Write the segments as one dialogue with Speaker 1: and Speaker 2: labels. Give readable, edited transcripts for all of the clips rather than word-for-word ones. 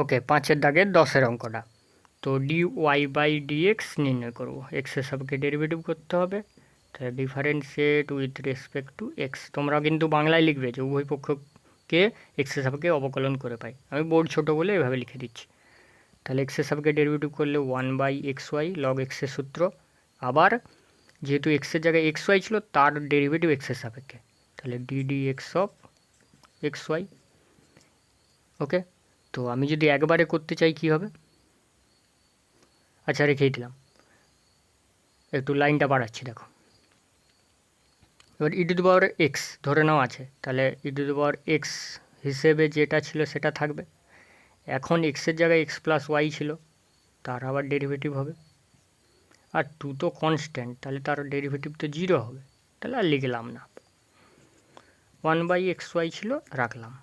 Speaker 1: ওকে, 5-এর দাগের 10-এর অঙ্কটা। তো dy বাই dx নির্ণয় করব। এক্সের সাপেক্ষে ডেরিভেটিভ করতে হবে, তাহলে differentiate with respect to x. তোমরা কিন্তু বাংলায় লিখবে যে উভয় পক্ষকে এক্সের সাপেক্ষে অবকলন করে পাই। আমি বোর্ড ছোটো বলে এভাবে লিখে দিচ্ছি। তাহলে এক্সের সাপেক্ষে ডেরিভেটিভ করলে 1/xy লগ এক্সের সূত্র, আবার যেহেতু এক্সের জায়গায় xy ছিল তার ডেরিভেটিভ এক্সের সাপেক্ষে, তাহলে ddx অফ xy। ওকে, তো আমি যদি একবারে করতে চাই কী হবে? আচ্ছা, রেখেই দিলাম, একটু লাইনটা বাড়াচ্ছি দেখো। এবার e⁻x ধরে নাও আছে, তাহলে e⁻x হিসেবে যেটা ছিল সেটা থাকবে। এখন এক্সের জায়গায় x+y ছিল, তার আবার ডেরিভেটিভ হবে। আর 2 তো কনস্ট্যান্ট, তাহলে তার ডেরিভেটিভ তো 0 হবে, তাহলে আর লিখলাম না। 1/xy ছিল, রাখলাম।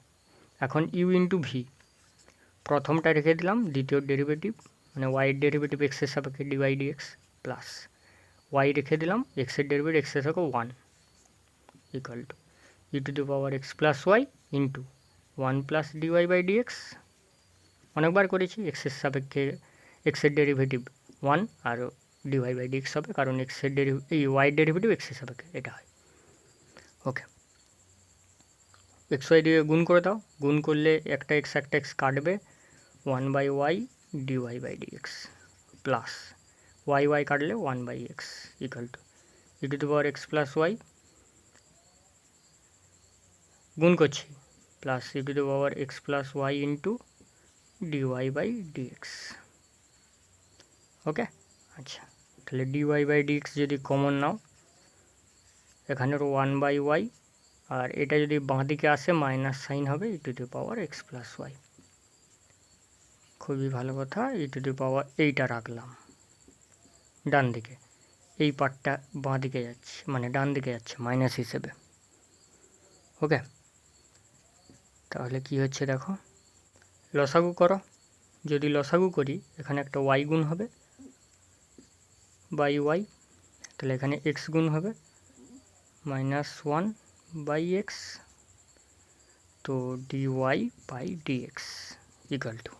Speaker 1: এখন u ইন্টু ভি, প্রথমটা রেখে দিলাম, দ্বিতীয় ডেরিভেটিভ মানে ওয়াইয়ের ডেরিভেটিভ এক্সের সাপেক্ষে dy/dx প্লাস ওয়াই রেখে দিলাম, এক্সের ডেরিভেটিভ এক্সের সাপেক্ষে 1 equal to e⁻x+y into 1 plus dy/dx। অনেকবার করেছি, এক্সের সাপেক্ষে এক্সের ডেরিভেটিভ 1 আর dy/dx হবে, কারণ এক্সের ওয়াইয়ের ডেরিভেটিভ এক্সের সাপেক্ষে এটা হয়। ওকে, xy দিয়ে গুণ করে দাও, গুণ করলে একটা এক্স কাটবে, 1/y dy/dx প্লাস y কাটলে 1/x ইকুয়াল টু e⁻x+y গুণ করছি প্লাস e⁻x+y ইন্টু dy/dx। ওকে, আচ্ছা, তাহলে dy/dx যদি কমন নাও, এখানের 1/y আর এটা যদি বাঁ দিকে আসে মাইনাস সাইন হবে e⁻x+y। খুবই ভালো কথা, এইটা রাখলাম ডান দিকে, এই পার্টটা বাঁ দিকে যাচ্ছে মানে ডান দিকে যাচ্ছে মাইনাস হিসেবে। ওকে, তাহলে কি হচ্ছে দেখো, লসাগু করো। যদি লসাগু করি, এখানে একটা y গুণ হবে বাই ওয়াই, তাহলে এখানে x গুণ হবে -1/x, তো dy/dx ইকুয়াল টু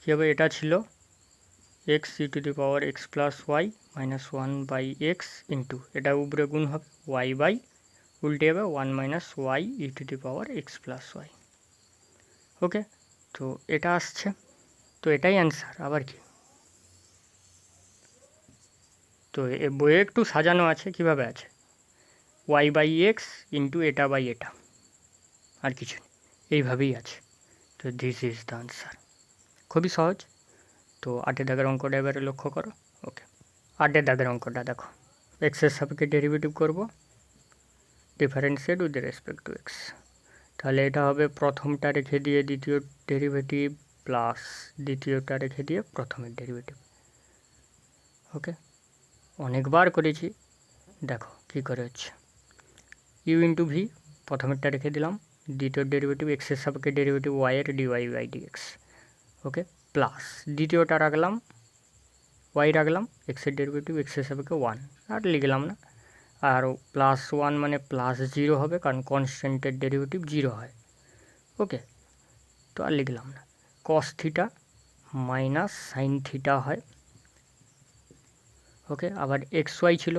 Speaker 1: কী হবে? এটা ছিল x e⁻x+y -1/x ইন্টু এটা উপরে গুণ হবে y/ উল্টে যাবে 1 - y e⁻x+y। ওকে, তো এটা আসছে, তো এটাই অ্যান্সার। আবার কি, তো বইয়ে একটু সাজানো আছে, কিভাবে আছে, y/x ইন্টু এটা বাই এটা, আর কিছু নেই, এইভাবেই আছে। তো দিস ইজ দ্য আনসার। খুবই সহজ। তো 8-এর দাগের অঙ্কটা এবারে লক্ষ্য করো। ওকে, 8-এর দাগের অঙ্কটা দেখো, এক্সের সাপেক্ষে ডেরিভেটিভ করব, differentiate with respect to x. তাহলে এটা হবে প্রথমটা রেখে দিয়ে দ্বিতীয় ডেরিভেটিভ প্লাস দ্বিতীয়টা রেখে দিয়ে প্রথমের ডেরিভেটিভ। ওকে, অনেকবার করেছি, দেখো কী করে হচ্ছে। ইউ ইন্টু ভি, প্রথমেরটা রেখে দিলাম, দ্বিতীয় ডেরিভেটিভ এক্সের সাপেক্ষে ডেরিভেটিভ ওয়াইয়ের dy/dx। ওকে, প্লাস দ্বিতীয়টা রাখলাম, ওয়াই রাখলাম, এক্সের ডেরিভেটিভ এক্সের সাপেক্ষে 1 আর লিখলাম না, আর +1 মানে +0 হবে, কারণ কনস্ট্যান্টের ডেরিভেটিভ 0 হয়। ওকে, তো আর লিখলাম না, cos theta minus sine theta হয়। ওকে, আবার xy ছিল,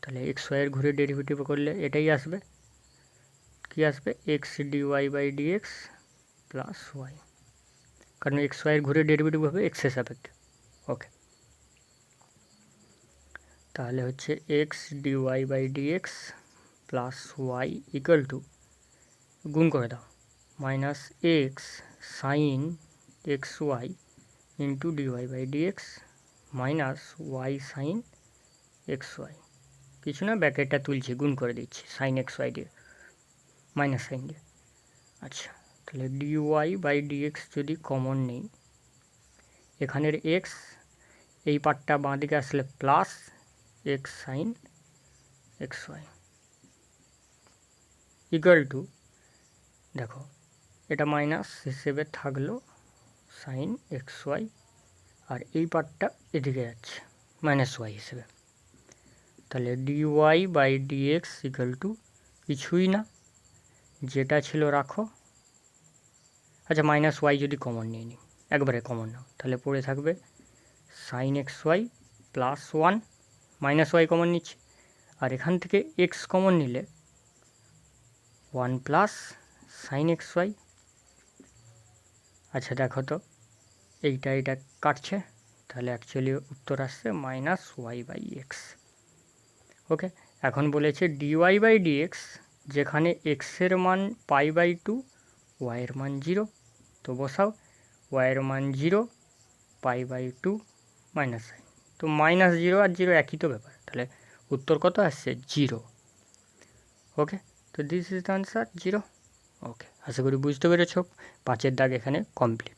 Speaker 1: তাহলে xy-এর ঘুরে ডেরিভেটিভ করলে এটাই আসবে, কি আসবে, x dy/dx প্লাস ওয়াই, কারণ xy-এর ঘুরে ডেরিভেটিভ হবে এক্সের সাপেক্ষে। ওকে, তাহলে হচ্ছে x dy/dx plus Y equal to, গুণ করে দাও, -x sine xy into dy/dx minus Y sine xy, কিছু না, ব্র্যাকেটটা তুলছি, গুণ করে দিচ্ছি সাইন xy দিয়ে, মাইনাস সাইন দিয়ে। আচ্ছা, তাহলে dy/dx যদি কমন নেই, এখানের x এই পার্টটা বাঁ দিকে আসলে plus x sine xy equal to, দেখো এটা মাইনাস হিসেবে থাকলো সাইন xy, আর এই পার্টটা এদিকে যাচ্ছে -y হিসেবে, তাহলে dy/dx ইকুয়াল টু কিছুই না, যেটা ছিল রাখো। আচ্ছা, -y যদি কমন নিয়ে নিই, একবারে কমন নাও, তাহলে পড়ে থাকবে sine X Y plus one, minus Y common নিচ্ছি, আর এখান থেকে এক্স কমন নিলে one plus sine X Y. আচ্ছা দেখো তো এইটা কাটছে, তাহলে অ্যাকচুয়ালি উত্তর আসছে minus Y by X. Okay, এখন বলেছে ডিওয়াই বাই ডিএক্স, যেখানে এক্সের মান পাই বাই টু, ওয়াইয়ের মান জিরো, তো বসাও ওয়াইয়ের মান zero, pi by two minus sine, তো মাইনাস জিরো আর জিরো একই তো ব্যাপার, তাহলে উত্তর কত আসছে জিরো। ওকে, তো this is the answer zero. Okay, আশা করি বুঝতে পেরেছ। 5 দাগ এখানে কমপ্লিট।